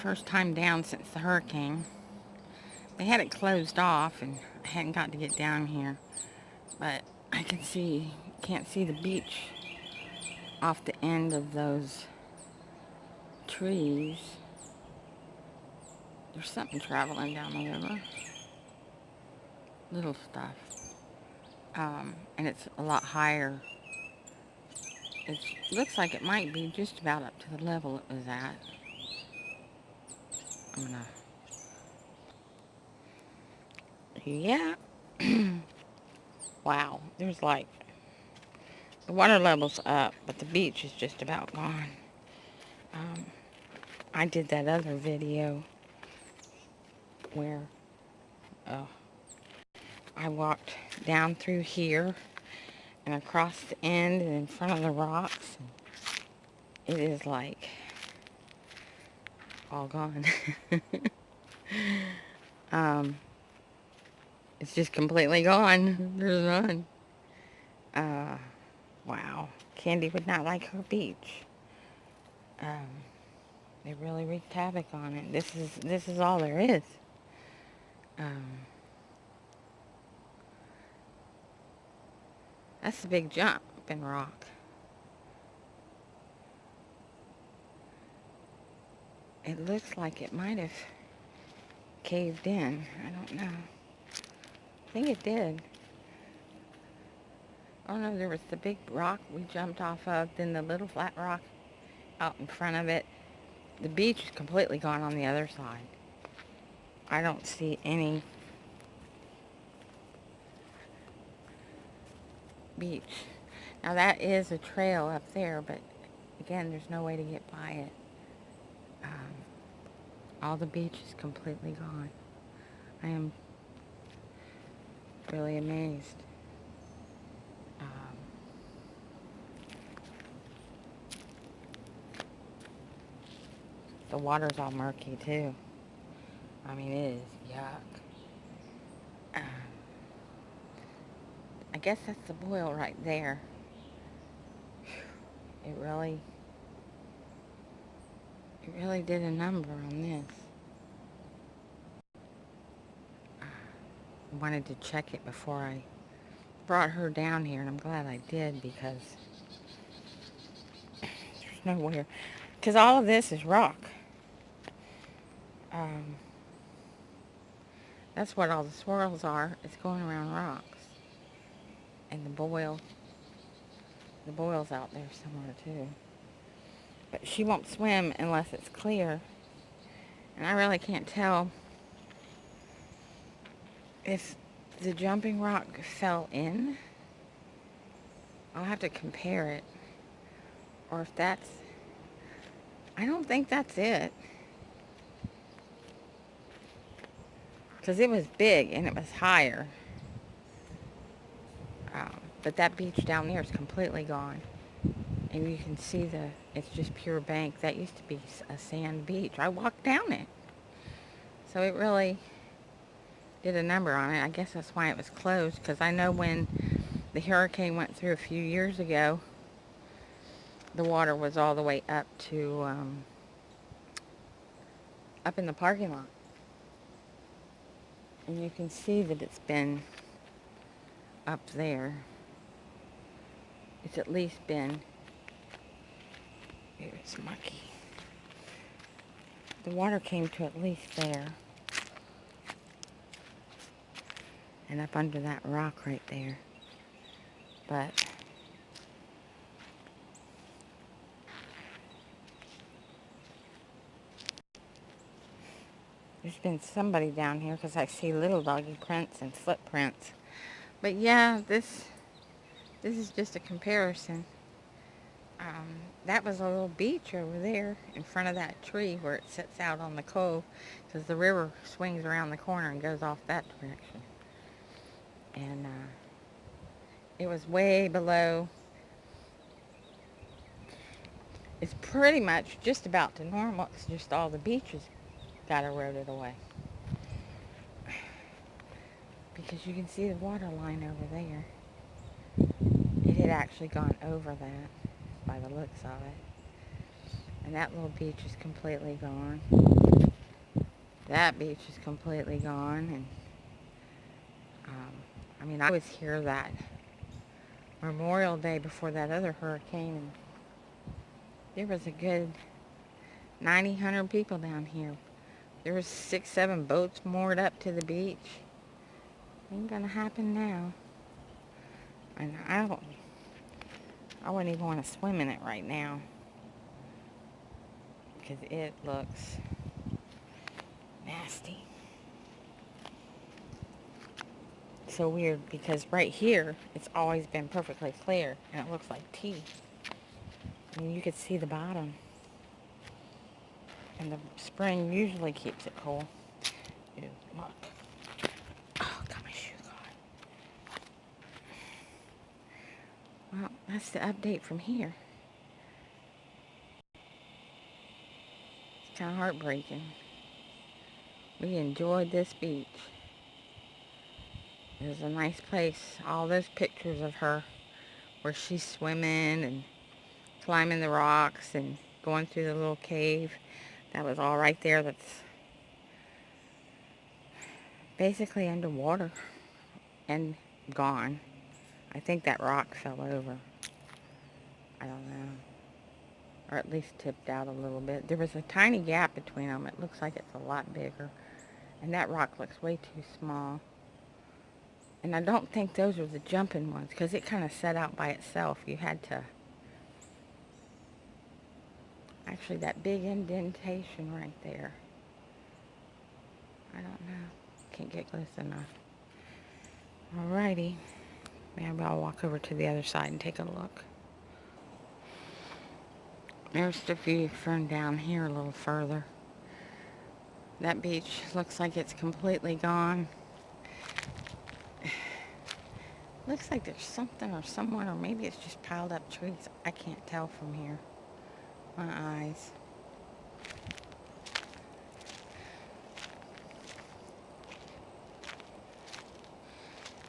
first time down since the hurricane. They had it closed off and I hadn't got to get down here. But I can see, can't see the beach off the end of those trees. There's something traveling down the river. Little stuff. And it's a lot higher. It looks like it might be just about up to the level it was at. I'm gonna... Yeah. Wow. There's like... The water level's up, but the beach is just about gone. I did that other video where I walked down through here and across the end and in front of the rocks. It is like all gone. It's just completely gone. There's none. Wow. Candy would not like her beach. They really wreaked havoc on it. This is all there is. That's a big jump in rock. It looks like it might have caved in. I don't know. I think it did. Oh no, there was the big rock we jumped off of, then the little flat rock out in front of it. The beach is completely gone on the other side. I don't see any beach. Now that is a trail up there, but again, there's no way to get by it. All the beach is completely gone. I am really amazed. The water's all murky too. I mean, it is yuck. I guess that's the boil right there. It really did a number on this. I wanted to check it before I brought her down here, and I'm glad I did because there's nowhere. Because all of this is rock. That's what all the swirls are. It's going around rocks. And the boil's out there somewhere too. But she won't swim unless it's clear. And I really can't tell if the jumping rock fell in. I'll have to compare it. Or if that's... I don't think that's it. Because it was big and it was higher. But that beach down there is completely gone. And you can see it's just pure bank. That used to be a sand beach. I walked down it. So it really did a number on it. I guess that's why it was closed. Because I know when the hurricane went through a few years ago, the water was all the way up to, up in the parking lot. And you can see that it's been up there. It's at least been... It's mucky. The water came to at least there. And up under that rock right there. But there's been somebody down here because I see little doggy prints and footprints. But yeah, this is just a comparison. That was a little beach over there in front of that tree where it sits out on the cove, because the river swings around the corner and goes off that direction. And it was way below. It's pretty much just about to normal. It's just all the beaches got eroded away. Because you can see the water line over there. It had actually gone over that by the looks of it. And that little beach is completely gone. That beach is completely gone. And I mean, I was here that Memorial Day before that other hurricane, and there was a good 90, 100 people down here. There was 6, 7 boats moored up to the beach. Ain't gonna happen now. And I wouldn't even want to swim in it right now, because it looks nasty. So weird, because right here it's always been perfectly clear and it looks like tea. I mean, you could see the bottom. And the spring usually keeps it cool. Ew, look. Oh, got my shoe caught. Well, that's the update from here. It's kind of heartbreaking. We enjoyed this beach. It was a nice place. All those pictures of her where she's swimming and climbing the rocks and going through the little cave. That was all right there. That's basically underwater and gone. I think that rock fell over. I don't know. Or at least tipped out a little bit. There was a tiny gap between them. It looks like it's a lot bigger. And that rock looks way too small. And I don't think those are the jumping ones, because it kind of set out by itself. You had to... Actually, that big indentation right there. I don't know. Can't get close enough. Alrighty. Maybe I'll walk over to the other side and take a look. There's the view from down here a little further. That beach looks like it's completely gone. Looks like there's something or someone, or maybe it's just piled up trees. I can't tell from here. My eyes.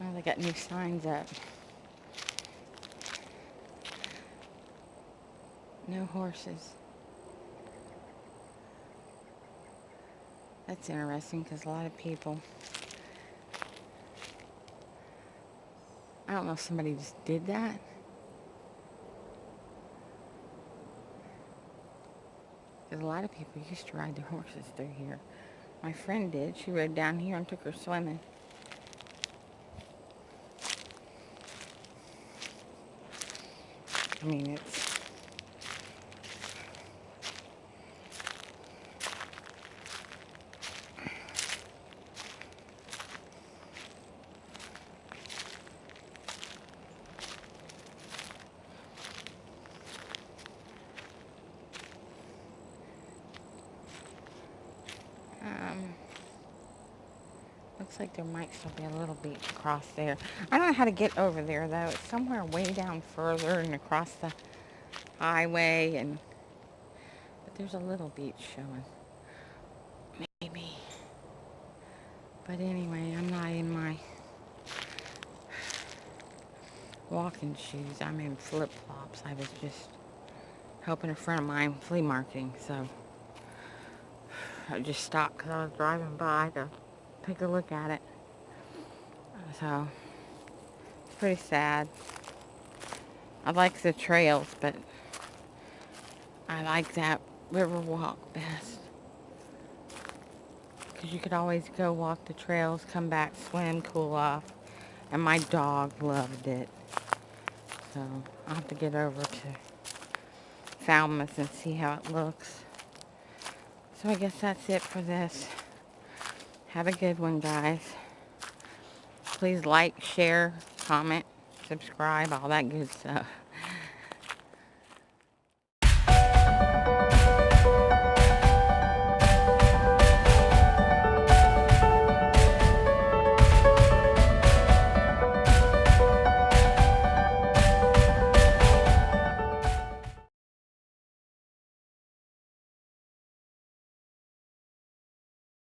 Oh, they got new signs up. No horses. That's interesting, because a lot of people... I don't know if somebody just did that. Because a lot of people used to ride their horses through here. My friend did. She rode down here and took her swimming. I mean, it's... Looks like there might still be a little beach across there. I don't know how to get over there, though. It's somewhere way down further and across the highway. But there's a little beach showing. Maybe. But anyway, I'm not in my walking shoes. I'm in flip-flops. I was just helping a friend of mine flea marketing, so I just stopped because I was driving by to take a look at it. So it's pretty sad. I like the trails, but I like that river walk best, because you could always go walk the trails, come back, swim, cool off. And my dog loved it. So I'll have to get over to Falmouth and see how it looks. So I guess that's it for this. Have a good one, guys. Please like, share, comment, subscribe, all that good stuff.